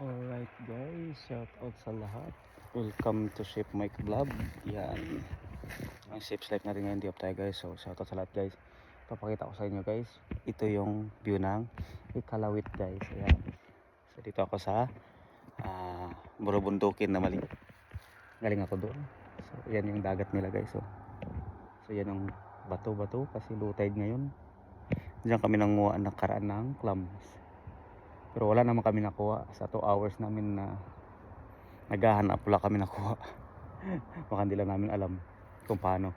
Alright guys, shout out sa lahat. Welcome to Ship Mike Vlog. Yan. Ang ship's life natin ngayon, di tayo guys. So shout out sa lahat guys. Papakita ko sa inyo guys. Ito yung view ng Ikalawit guys. Ayan. So dito ako sa Burubundukin na mali. Galing ako doon. So yan yung dagat nila guys. So yan yung bato-bato kasi low tide ngayon. Diyan kami nanguha nakaraan ng clams. Pero wala naman kami nakuha sa 2 hours namin na naghahanap, wala kami nakuha. Baka hindi lang namin alam kung paano.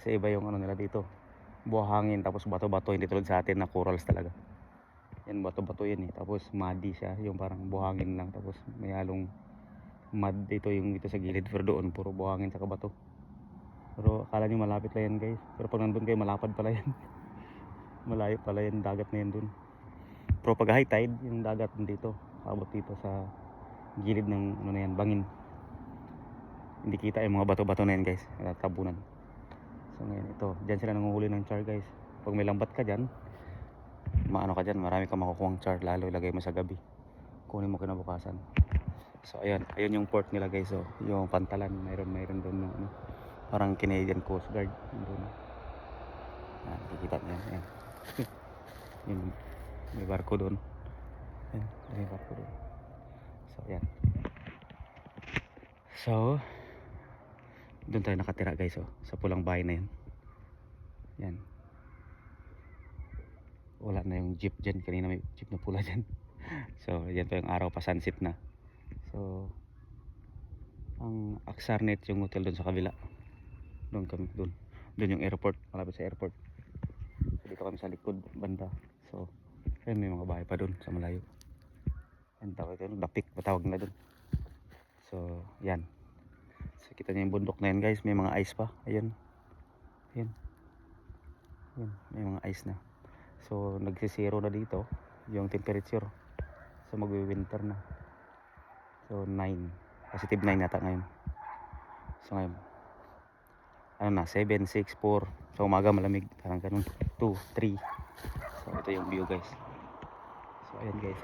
Sa iba yung ano nila dito, buhangin tapos bato-bato, hindi tulad sa atin na corals talaga. Yan bato-bato yan eh, tapos muddy siya, yung parang buhangin lang, tapos may halong mud dito yung dito sa gilid, pero doon puro buhangin sa bato. Pero akala nyo malapit lang yan guys, pero pag nandun kayo malapad pala yan. Malayo pala yan, dagat na yan dun. Pero pag high tide, yung dagat dito, abot dito sa gilid ng ano na yan, bangin. Hindi kita yung mga bato-bato na yan guys, tabunan. So ngayon ito, dyan sila nanguhuli ng char guys. Pag may lambat ka dyan, maano ka dyan, marami ka makukuhang char, lalo ilagay mo sa gabi, kunin mo kinabukasan. So ayun yung port nila guys. So yung pantalan, mayroon doon na ano, parang Canadian Coast Guard doon. Kikita niyo yan. Yun, may barko doon. Yan, may barko doon. So yan. So doon tayo nakatira guys, sa pulang bahay na yan. Yan. Wala na yung jeep dyan, kanina may jeep na pula dyan. So yan pa yung araw pa, sunset na. So ang Aksarnet yung hotel doon sa kabila. Doon kami, doon yung airport, malapit sa airport. So, dito kami sa likod banda. So ayun, may mga bahay pa doon sa malayo. Yan tawag ito, Dapik patawag nila doon. So yan. So kita niyo yung bundok na yan guys, may mga ice pa. Ayun. Ayun. Ayun, may mga ice na. So nagsisiro na dito yung temperature. So magwi-winter na. So 9, positive 9 nata ngayon. So ngayon ano na, 7, 6, 4. Sa umaga malamig, parang ganun. 2, 3. So ito yung view guys. So ayan guys,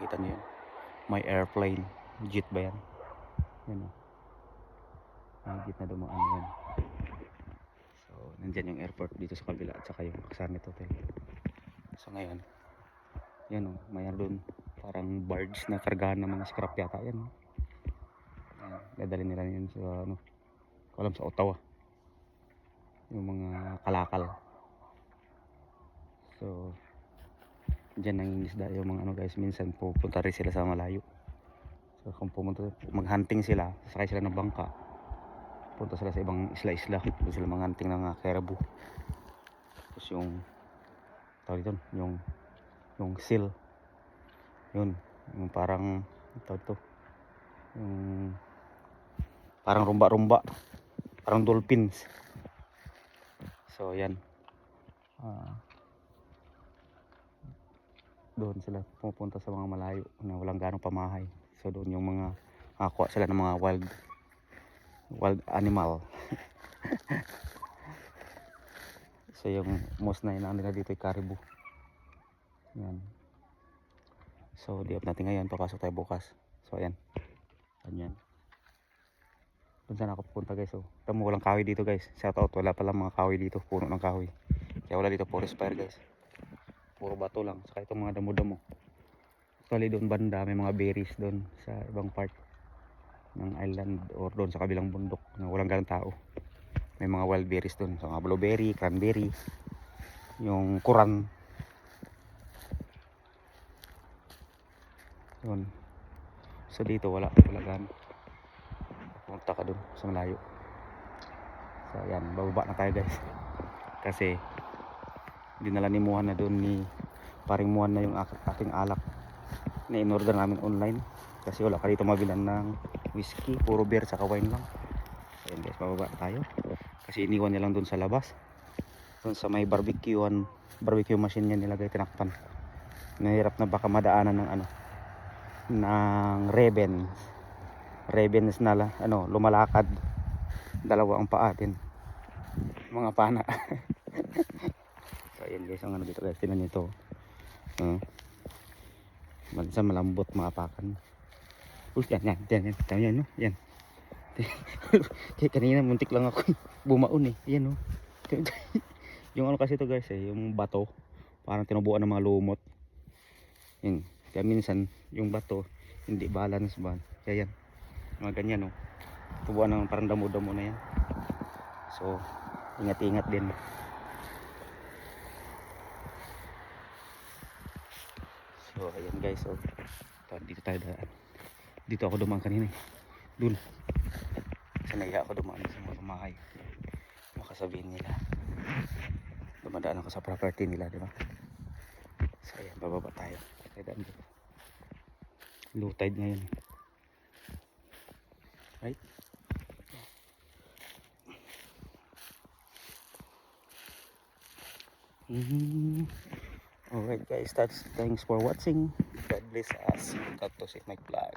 kita niyo yun. May airplane, jet ba yan? Yan may jet na dumaan yan. So nandyan yung airport dito sa kabila at saka yung Aksarnet Hotel. So ngayon yan mayroon doon parang barge na kargahan ng mga scrap yata yan. Dadalhin nila yun sa ano, alam, sa Ottawa, yung mga kalakal. So dyan nangingisda yung mga ano guys, minsan pupunta rin sila sa malayo. So kung pumunta, maghunting sila, sakay sila ng bangka, punta sila sa ibang isla-isla, doon sila manghunting ng caribou. Tapos yung tawag dito, yung seal, yun, yung parang tawag to, yung parang rumba-rumba, parang dolphins. So yan, doon sila pupunta sa mga malayo na walang ganong pamahay. So doon yung mga kuha sila ng mga wild animal. So yung most na inaan nila dito ay caribou. Yan. So di up natin ngayon, papasok tayo bukas. So ayan, ganyan. Doon saan ako pupunta guys. So tamo, walang kahoy dito guys, shout out, wala palang mga kahoy dito, puno ng kahoy. Kaya wala dito forest fire guys, puro bato lang, saka itong mga damo-damo. Actually doon banda may mga berries doon sa ibang part ng island or doon sa kabilang bundok na walang ganang tao. May mga wild berries doon, so mga blueberry, cranberry, yung kuran yun. So dito wala ganun, pumunta ka doon sa malayo. So ayan, bababa na tayo guys, kasi dinala ni Muhan na doon, ni paring Muhan na yung ating alak na in-order namin online, kasi wala ka dito mabilan ng whiskey, puro beer saka wine lang. Ayan guys, bababa na tayo kasi iniwan niya lang doon sa labas, doon sa may barbecue machine niya nilagay, tinakpan. Nahirap na baka madaanan ng ano, ng ravens na ano, lumalakad, dalawa ang paa din, mga pana. So ayan guys, ang ano dito guys, tinan nyo ito, malambot, maapakan. Yan, yan. Tama yan, no? Yan. Kaya kanina muntik lang ako bumaon eh. Yan, no? Yung ano kasi to guys eh, yung bato. Parang tinubuan ng mga lumot. Yan. Kaya minsan, yung bato, hindi balance ba. Kaya yan. Mga ganyan, no? Tubuan ng parang damo-damo na yan. So, ingat-ingat din. So, ayan guys. So, dito tayo daan. Dito ako dumaan kanina eh. Dun. Kasi nahiya ako dumaan sa mga kumahay. Makasabihin nila. Dumadaan ako sa property nila, di ba? So, ayan. Bababa tayo. Tayo daan dito. Low tide ngayon. Right? Alright guys, thanks for watching. God bless us. Cut to see my vlog.